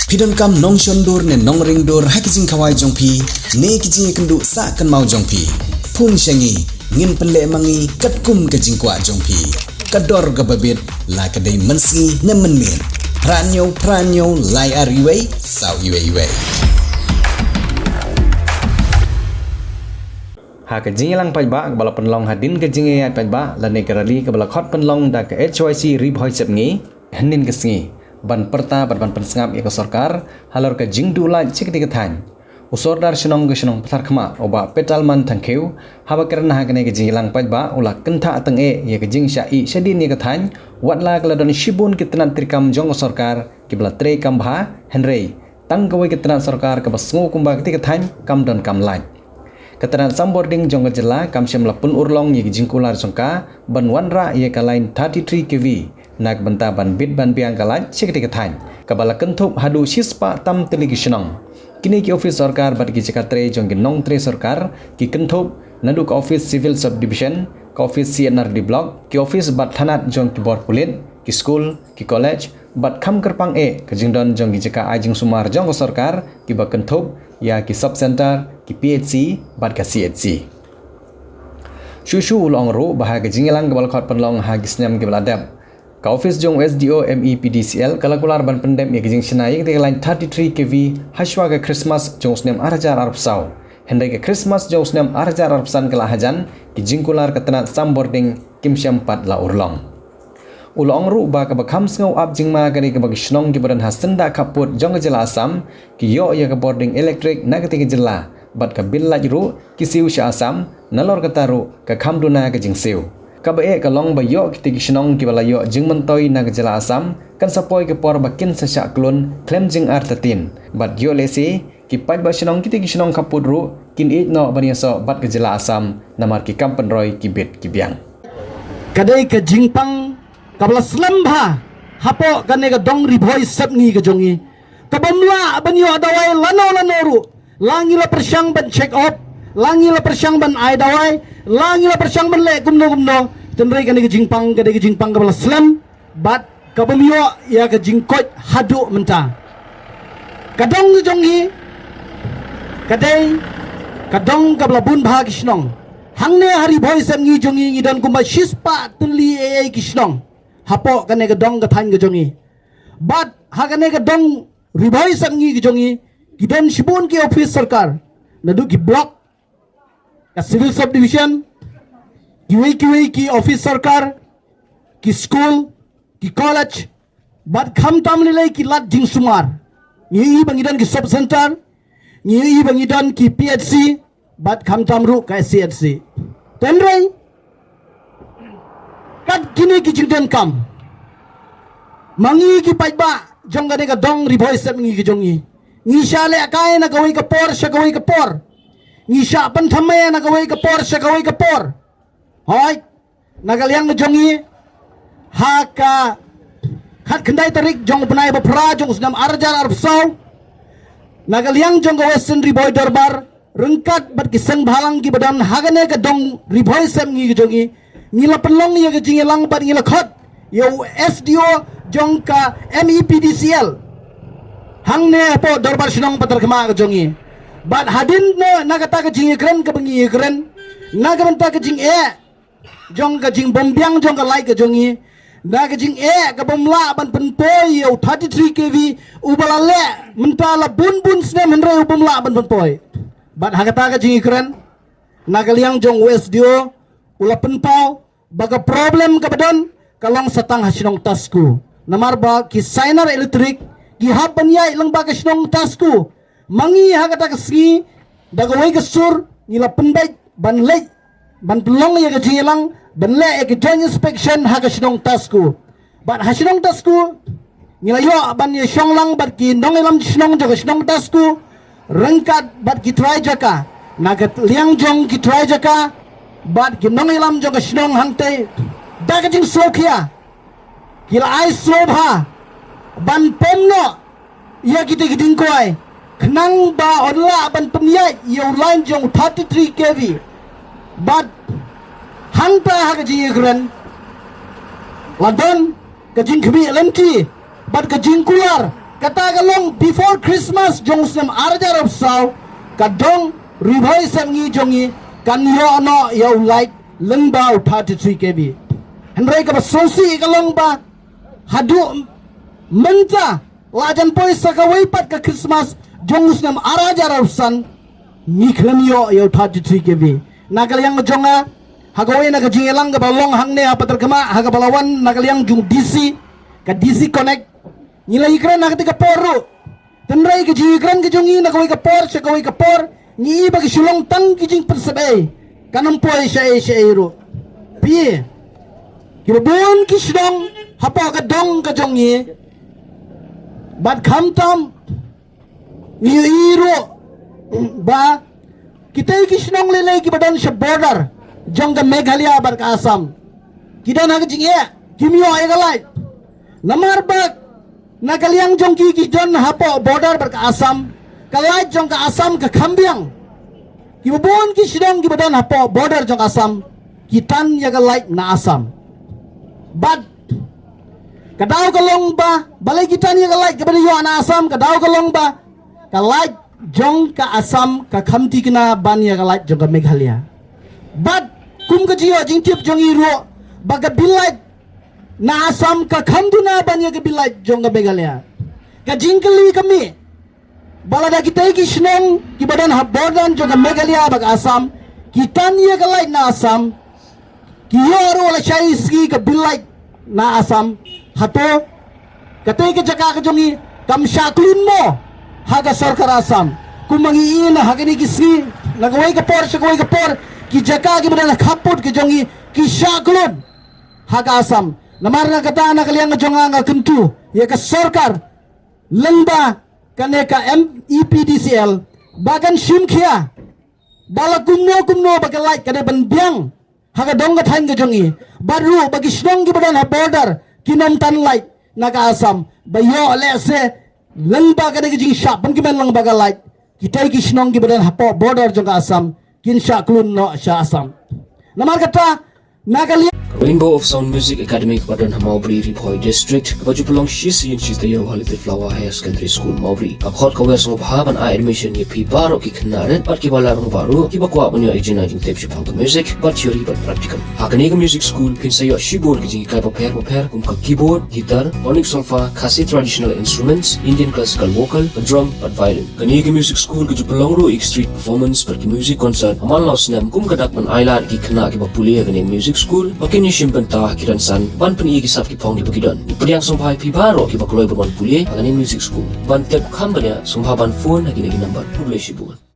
Pidon kam nong shondur ne nong ringdur hakijing kawai jongpi ne kijing kendu sa kan mau jongpi pung shangi ngin penle mangi katkum kajing kwa jongpi kador gababit la kadai mensi ne menmin pranyo lai ariwei sau iwei ha kajing lang pajba kebala penlong hadin kajing ayat pajba la negarali kebala khot penlong da ke HYC ribhoi sepngi hanin kesngi ban perta ban pensengap ya ke sorkar halor ke jingdu la cikti kethan usordar shnong ke shnong pathar khama oba petalman thangkeu haba kerna ha kene ke jingilang pajba ula kentha atang e ya ke jing sha i shadin ya kethan watla kladon shibun kitnat trikam jong sorkar kibla tre kambha henrei tang kawai kitnat sorkar ke basngu kumba keti kethan kam don kam lai keteran sambording jong jela kam shem lapun urlong ye jingkular jongka ban wanra ye ka line 33 kV nak benta ban bit ban biang kalat sikti kethan kabala kentup hadu sispa tam telegisionong kini ki office sarkar bat ki cekatre jong nong tre sarkar ki kentup nadu ka office civil subdivision ka office CNR di block ki office bat thanat jong ki bor pulit ki school ki college bat kham kerpang e ka jingdon jong ki ceka ajing sumar jong sarkar ki ba kentup ya ki sub center ki PHC bat ka CHC shushu ulong ru bahaga jingilang kabal khot penlong ha gisnyam ki baladap ka office jong SDO MEPDCL kalakular ban pendem ya gijing sinai ke line 33 kV hashwa ke Christmas jong snem arjar arpsau hendai ke Christmas jong snem arjar arpsan kala hajan ki jingkular ketenat sambording kimsyam pat la urlong ulong ru ba ka bakham sngau ab jingma kari ke bagi shnong ki badan hasenda kaput jong jela asam ki yo ya ke boarding electric nagati ke jela bat ka bil laj ru ki siu sha asam nalor kataru ka khamduna ke jing siu kabae kalong ba yo kiti kishnong ki bala yo jing mentoi na gejala asam kan sapoi ke por bakin sesyak klun klem jing artatin bat yo lesi ki pai ba shnong kiti kishnong kapudru kin it no bania so bat gejala asam namar ki kampen roy ki bit ki biang kadai ke jingpang kabla slamba hapo kane ga dong ribhoi sapngi ke jongi kabamla banyo adawai lano langi la persyang ban check off langi la persyang ban ai dawai langi la persyang ban le gumno tenrei kane ke jingpang kabla slam bat kabamyo ya ke jingkot hadu menta kadong jongi kadong kabla bun bha kishnong hangne hari boy samngi jongi ngidon kumba shispa tunli e kishnong hapo kane ke dong ke than ke jongi bat hagane ke dong riboy samngi ke jongi gidon shibun ki office sarkar nadu ki block ka civil subdivision kiwei ki office sarkar ki school ki college bat kham tam nilai ki lat jing sumar ngi bangidan ki sub center ngi bangidan ki PHC bat kham tam ru ka CHC tenrei kat kini ki jingden kam mangi ki pajba jong gane ka dong riboi sep ngi ki jongi ngi shale akai na gawai ka por sha gawai ka por ngi sha pan thamaya na gawai ka por sha gawai ka por hoi nagaliang jongi haka khat khandai tarik jong panai ba phra jong snam arjar arpsau nagaliang jong western riboi darbar rengkat bat kisang bhalang ki badan hagane ka dong riboi sem ngi jongi ngila penlong ye ka jingelang bat ngila khot yo SDO jong ka MEPDCL hangne po darbar shnong patar khama ka jongi bat hadin no nagata ka jingekren ka bangi ekren nagamanta ka jing e jong ka jing bombyang jong ka lai ka jongi na ka jing e ka bomla ban penpoi yo 33 kV ubalale mentala bun sne menre ubomla ban penpoi bat hagata ka jing keren nagaliang jong SDO ula penpau baga problem ka badon kalong satang hasinong tasku namar ba ki signer electric ki haban yai lang ba ka sinong tasku mangi hagata ka ski dagawai ka sur ngila penbait ban lej ban pelong ya ke jingelang ban le ke joint inspection ha ka sinong tasku bat hasinong tasku ngilayo ban ye shonglang bat ki nongelam sinong jo sinong tasku rengkat bat ki try jaka nagat liang jong ki try jaka bat ki nongelam jo sinong hangte dagajing sokia kila ai sobha ban pomno ya kita giding koi kenang ba onla ban pemyai yo line jong 33 kV bat hangta ha gajing keren ladon gajing kbi LMT bat gajing kular kata galong before Christmas jong sem arjar of saw kadong ribhoi sem ngi jongi kan yo no yo like lengba 33 kb henry ka sosi galong ba hadu menta lajan poi sakawai pat ka Christmas jong sem arjar of san ngi khlem yo 33 kb nagalyang jonga hagawai na kajingelang ka balong hangne apatar kama hagabalawan nagalyang jung DC ka DC connect nila ikran na katika poru tenrai ke jikran ke jongi na kawai ka por sa kawai ka por ni iba ke sulong tang kijing persebe kanam poi sa ero pi kibon kisdong hapa ka dong ka jongi bad khamtam ni iro ba kita kisnong lelai ki badan sa border jong ka Meghalaya bar ka Assam kidan ha kijing kimyo ay galay namar bak nagaliang jong ki don hapo border ber ka Assam kalai jong ka Assam ka Khambiang kibon ki sidong ki badon hapo border jong Assam kitan ya galai na Assam bad kadaw kalong ba balay kitan ya galai kabadi yo na Assam kadaw kalong ba kalai jong ka Assam ka Khamti kina ban ya galai jong ka Meghalaya bad kum ka jiyo jing tip jong iro baga bilai na Assam ka khamduna banya ke bilai jong ka Meghalaya ka jingkali kami balada kita ki snong ki badan habordan jong ka Meghalaya bag Assam kitan ye galai na Assam ki yoro la chaiski ka bilai na Assam hato katay ka jaka ka jongi kam shaklun mo haga sarkar Assam kumangi ina hagani kisi nagawai ka por sa kawai ka por ki jaka ki badan khaput ki jongi ki shaklun haga Assam namar na kata na kaliang jonga nga kentu ya ka sarkar lengba kane ka MEPDCL bagan simkhia bala kumno bagalai kade banbiang haga dong ka thain ka jongi baru bagi snong gi badan ha border kinam tan light naga Assam bayo lese lengba kade gi jing sha ban ki men lang bagalai kitai ki snong gi badan ha border jong ka Assam kin sha klun no sha Assam namar kata nagali Rainbow of Sound Music Academy Badan Maubri Riphoy District baju pelong shisi in shis tayo Halite Flower Higher Secondary School Maubri akhot kawer song bhaban a admission ye pi baro ki knaret bat ki balarong baru ki bakwa bunyo ejina jing tep shipang to music but theory but practical hakani music school pin sayo shibor ki jing kai paper kum ka keyboard guitar onyx solfa khasi traditional instruments Indian classical vocal drum but violin kani music school ki pelong ro street performance per ki music concert amal laus nam kum kadak man ailar ki khna ki bapulia kani music school bakin Shimpan ta kiran san ban pen igi sap ki pong di pagidon ipriang sompai pi baro ki bakloy berman pulie angani music school ban tep khambanya sompha ban phone agi nagi number publish bun